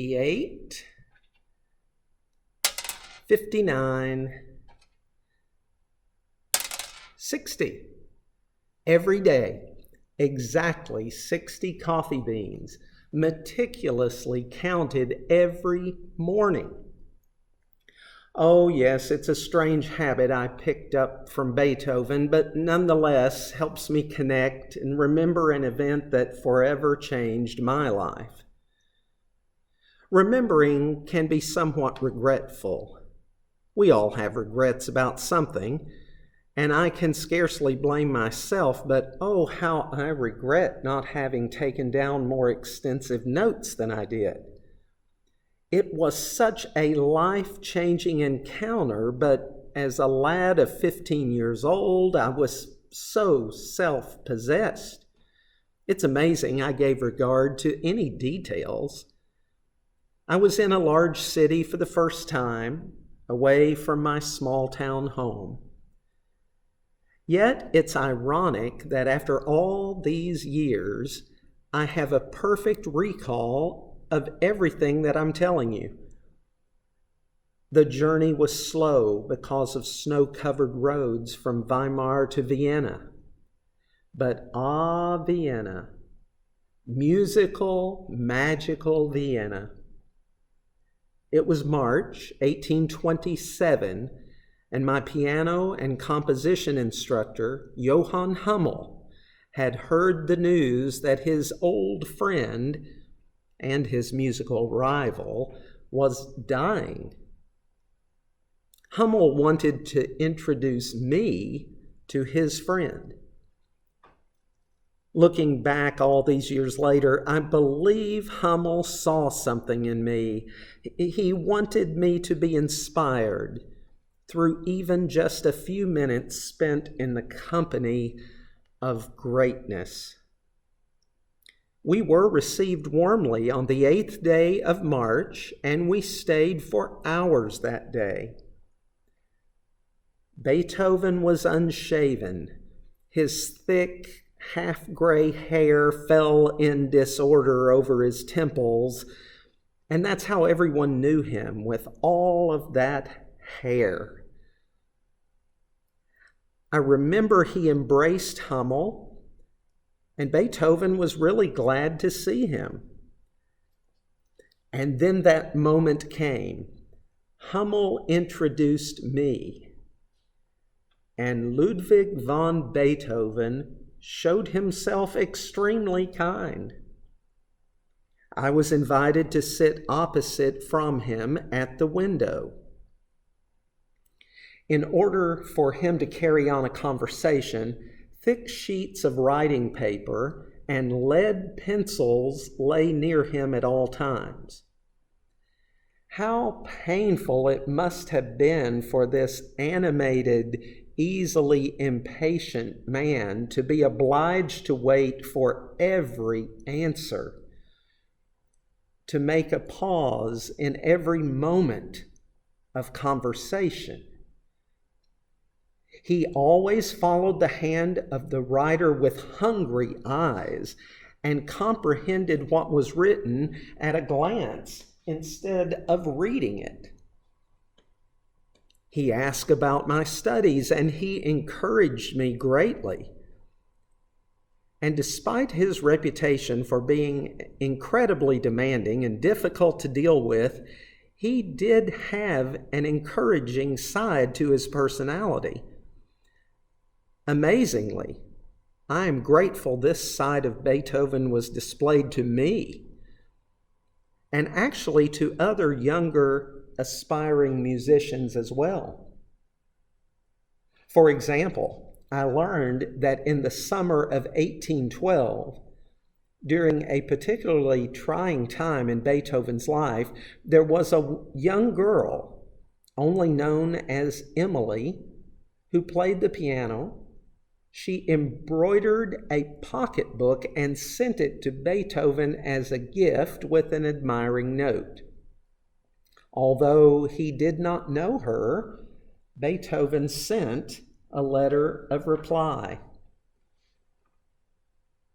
58, 59, 60. Every day, exactly 60 coffee beans, meticulously counted every morning. Oh yes, it's a strange habit I picked up from Beethoven, but nonetheless helps me connect and remember an event that forever changed my life. Remembering can be somewhat regretful. We all have regrets about something, and I can scarcely blame myself, but oh, how I regret not having taken down more extensive notes than I did. It was such a life-changing encounter, but as a lad of 15 years old, I was so self-possessed. It's amazing I gave regard to any details. I was in a large city for the first time, away from my small-town home. Yet it's ironic that after all these years, I have a perfect recall of everything that I'm telling you. The journey was slow because of snow-covered roads from Weimar to Vienna. But Vienna, musical, magical Vienna. It was March 1827, and my piano and composition instructor, Johann Hummel, had heard the news that his old friend and his musical rival was dying. Hummel wanted to introduce me to his friend. Looking back all these years later, I believe Hummel saw something in me. He wanted me to be inspired through even just a few minutes spent in the company of greatness. We were received warmly on the 8th day of March, and we stayed for hours that day. Beethoven was unshaven. His thick, half-gray hair fell in disorder over his temples, and that's how everyone knew him, with all of that hair. I remember he embraced Hummel, and Beethoven was really glad to see him. And then that moment came. Hummel introduced me, and Ludwig von Beethoven showed himself extremely kind. I was invited to sit opposite from him at the window. In order for him to carry on a conversation, thick sheets of writing paper and lead pencils lay near him at all times. How painful it must have been for this animated, easily impatient man to be obliged to wait for every answer, to make a pause in every moment of conversation. He always followed the hand of the writer with hungry eyes and comprehended what was written at a glance instead of reading it. He asked about my studies, and he encouraged me greatly. And despite his reputation for being incredibly demanding and difficult to deal with, he did have an encouraging side to his personality. Amazingly, I am grateful this side of Beethoven was displayed to me, and actually to other younger, aspiring musicians as well. For example, I learned that in the summer of 1812, during a particularly trying time in Beethoven's life, there was a young girl, only known as Emily, who played the piano. She embroidered a pocketbook and sent it to Beethoven as a gift with an admiring note. Although he did not know her, Beethoven sent a letter of reply.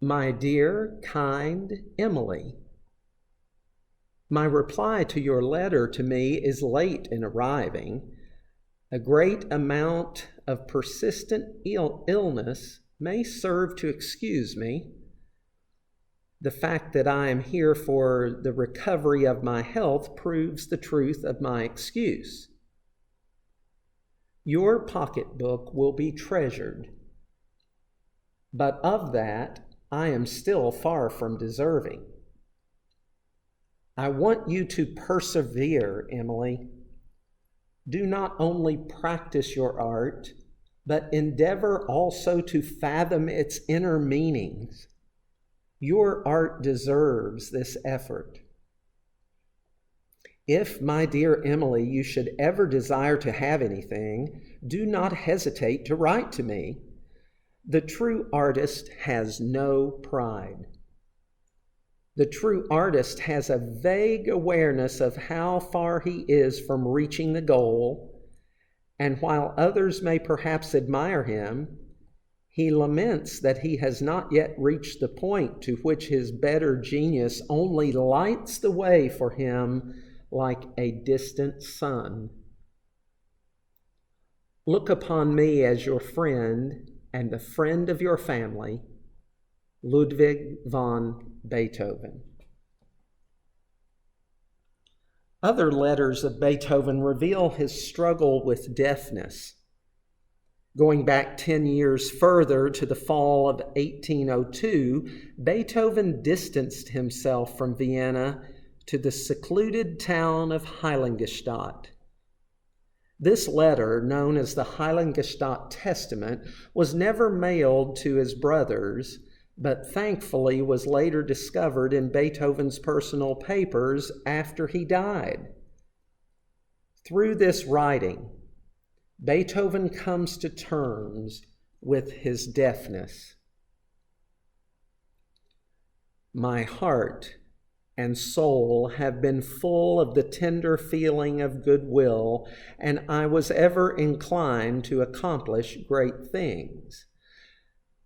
My dear, kind Emily, My reply to your letter to me is late in arriving. A great amount of persistent illness may serve to excuse me. The fact that I am here for the recovery of my health proves the truth of my excuse. Your pocketbook will be treasured, but of that I am still far from deserving. I want you to persevere, Emily. Do not only practice your art, but endeavor also to fathom its inner meanings. Your art deserves this effort. If, my dear Emily, you should ever desire to have anything, do not hesitate to write to me. The true artist has no pride. The true artist has a vague awareness of how far he is from reaching the goal, and while others may perhaps admire him, he laments that he has not yet reached the point to which his better genius only lights the way for him like a distant sun. Look upon me as your friend and the friend of your family, Ludwig von Beethoven. Other letters of Beethoven reveal his struggle with deafness. Going back 10 years further to the fall of 1802, Beethoven distanced himself from Vienna to the secluded town of Heiligenstadt. This letter, known as the Heiligenstadt Testament, was never mailed to his brothers, but thankfully was later discovered in Beethoven's personal papers after he died. Through this writing, Beethoven comes to terms with his deafness. My heart and soul have been full of the tender feeling of goodwill, and I was ever inclined to accomplish great things.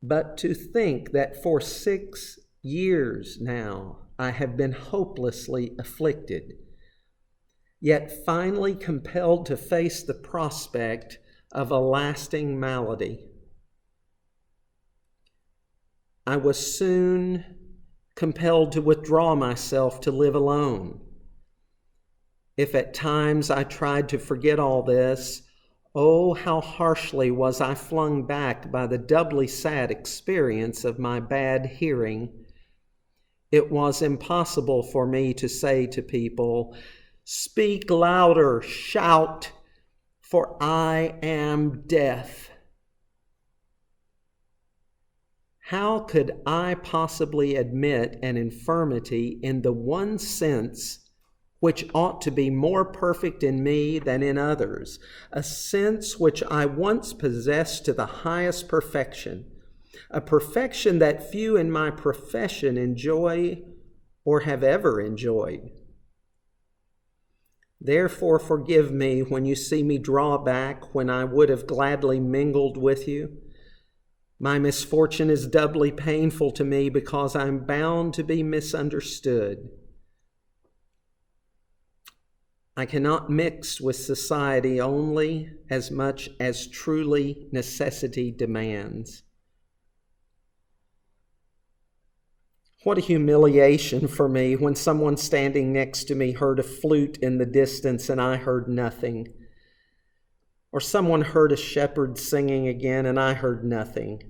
But to think that for 6 years now I have been hopelessly afflicted, yet finally compelled to face the prospect of a lasting malady. I was soon compelled to withdraw myself to live alone. If at times I tried to forget all this, oh, how harshly was I flung back by the doubly sad experience of my bad hearing. It was impossible for me to say to people, "Speak louder, shout, for I am deaf." How could I possibly admit an infirmity in the one sense which ought to be more perfect in me than in others, a sense which I once possessed to the highest perfection, a perfection that few in my profession enjoy or have ever enjoyed? Therefore, forgive me when you see me draw back when I would have gladly mingled with you. My misfortune is doubly painful to me because I am bound to be misunderstood. I cannot mix with society only as much as truly necessity demands. What a humiliation for me when someone standing next to me heard a flute in the distance and I heard nothing. Or someone heard a shepherd singing again and I heard nothing.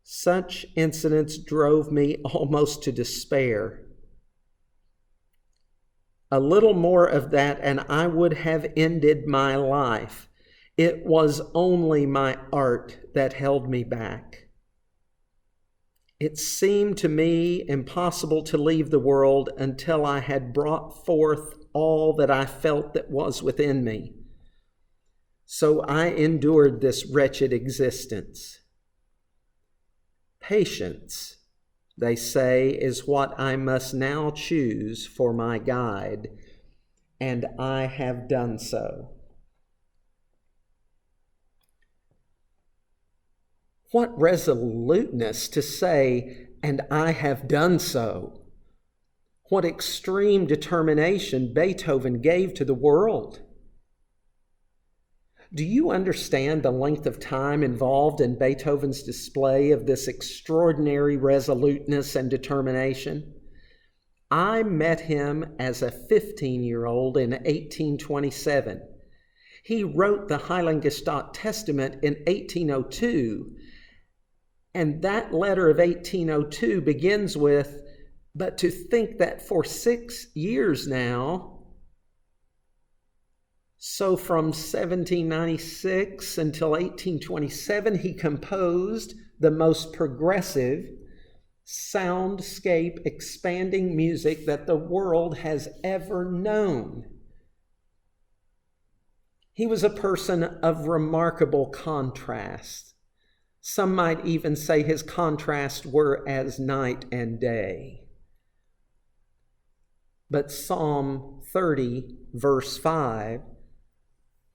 Such incidents drove me almost to despair. A little more of that and I would have ended my life. It was only my art that held me back. It seemed to me impossible to leave the world until I had brought forth all that I felt that was within me. So I endured this wretched existence. Patience, they say, is what I must now choose for my guide, and I have done so. What resoluteness to say, "and I have done so." What extreme determination Beethoven gave to the world. Do you understand the length of time involved in Beethoven's display of this extraordinary resoluteness and determination? I met him as a 15-year-old in 1827. He wrote the Heiligenstadt Testament in 1802, and that letter of 1802 begins with, "But to think that for 6 years now," so from 1796 until 1827, he composed the most progressive, soundscape expanding music that the world has ever known. He was a person of remarkable contrast. Some might even say his contrasts were as night and day. But Psalm 30, verse 5,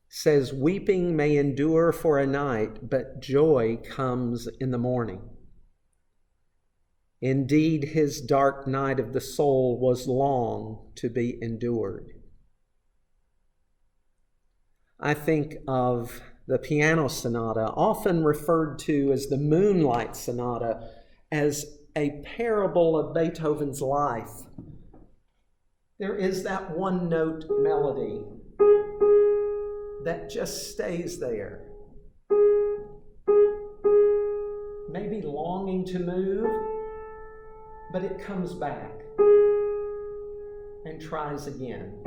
says, "Weeping may endure for a night, but joy comes in the morning." Indeed, his dark night of the soul was long to be endured. I think of the piano sonata, often referred to as the Moonlight Sonata, as a parable of Beethoven's life. There is that one-note melody that just stays there, maybe longing to move, but it comes back and tries again.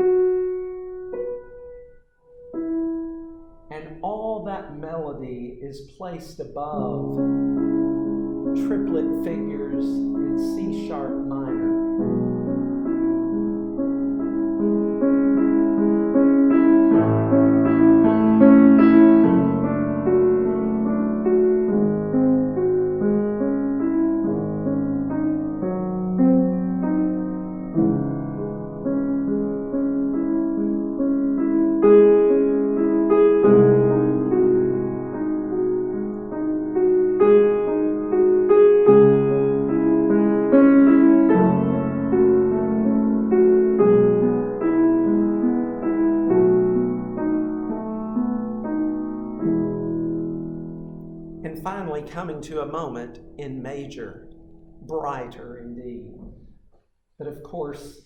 And all that melody is placed above triplet figures in C sharp minor. Finally coming to a moment in major, brighter indeed. But of course,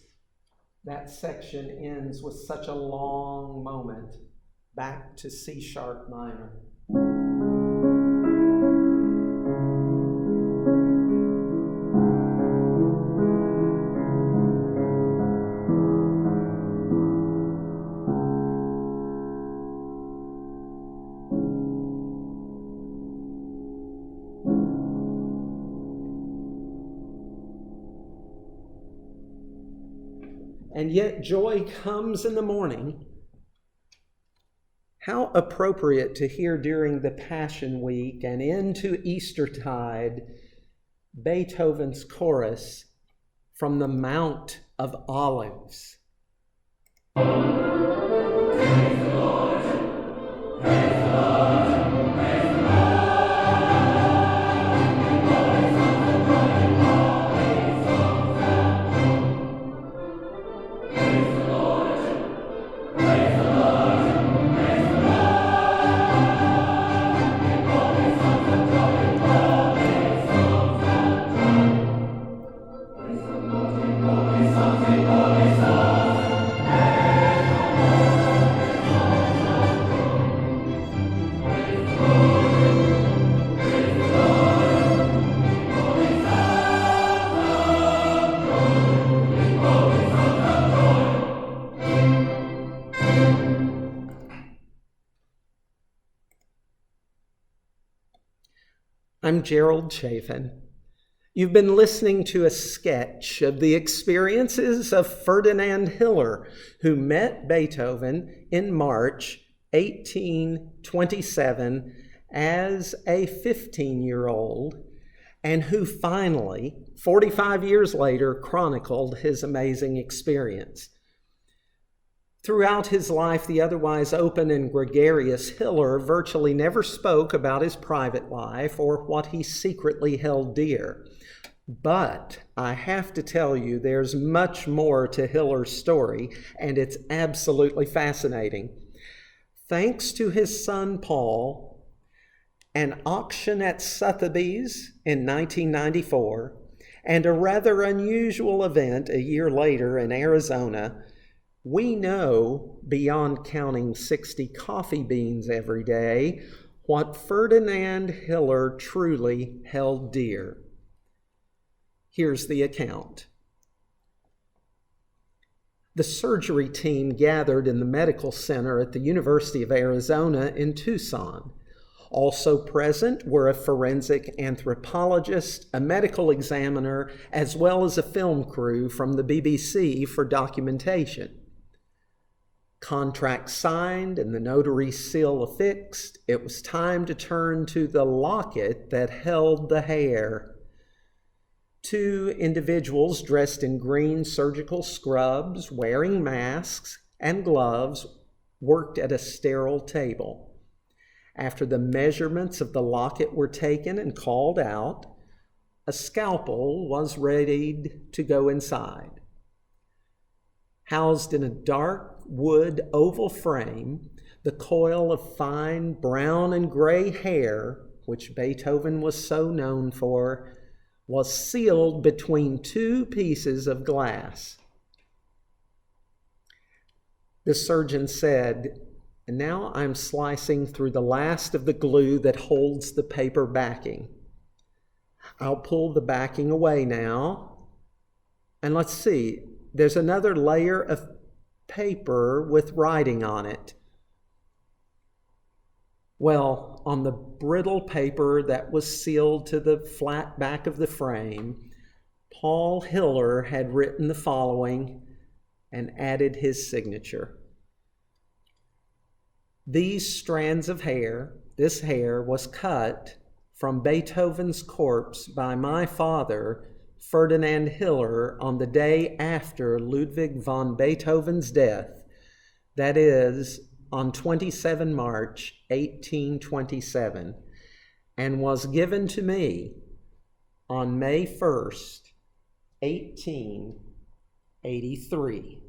that section ends with such a long moment back to C sharp minor. And yet joy comes in the morning. How appropriate to hear during the Passion Week and into Eastertide Beethoven's chorus from the Mount of Olives. I'm Gerald Chafin. You've been listening to a sketch of the experiences of Ferdinand Hiller, who met Beethoven in March 1827 as a 15-year-old, and who finally, 45 years later, chronicled his amazing experience. Throughout his life, the otherwise open and gregarious Hiller virtually never spoke about his private life or what he secretly held dear. But I have to tell you, there's much more to Hiller's story, and it's absolutely fascinating. Thanks to his son Paul, an auction at Sotheby's in 1994, and a rather unusual event a year later in Arizona, we know, beyond counting 60 coffee beans every day, what Ferdinand Hiller truly held dear. Here's the account. The surgery team gathered in the medical center at the University of Arizona in Tucson. Also present were a forensic anthropologist, a medical examiner, as well as a film crew from the BBC for documentation. Contract signed and the notary's seal affixed, it was time to turn to the locket that held the hair. Two individuals dressed in green surgical scrubs, wearing masks and gloves, worked at a sterile table. After the measurements of the locket were taken and called out, a scalpel was ready to go inside. Housed in a dark wood oval frame, the coil of fine brown and gray hair, which Beethoven was so known for, was sealed between two pieces of glass. The surgeon said, "And now I'm slicing through the last of the glue that holds the paper backing. I'll pull the backing away now. And let's see, there's another layer of paper with writing on it." Well, on the brittle paper that was sealed to the flat back of the frame, Paul Hiller had written the following and added his signature. These strands of hair, this hair was cut from Beethoven's corpse by my father, Ferdinand Hiller, on the day after Ludwig von Beethoven's death, that is, on 27 March 1827, and was given to me on May 1st, 1883.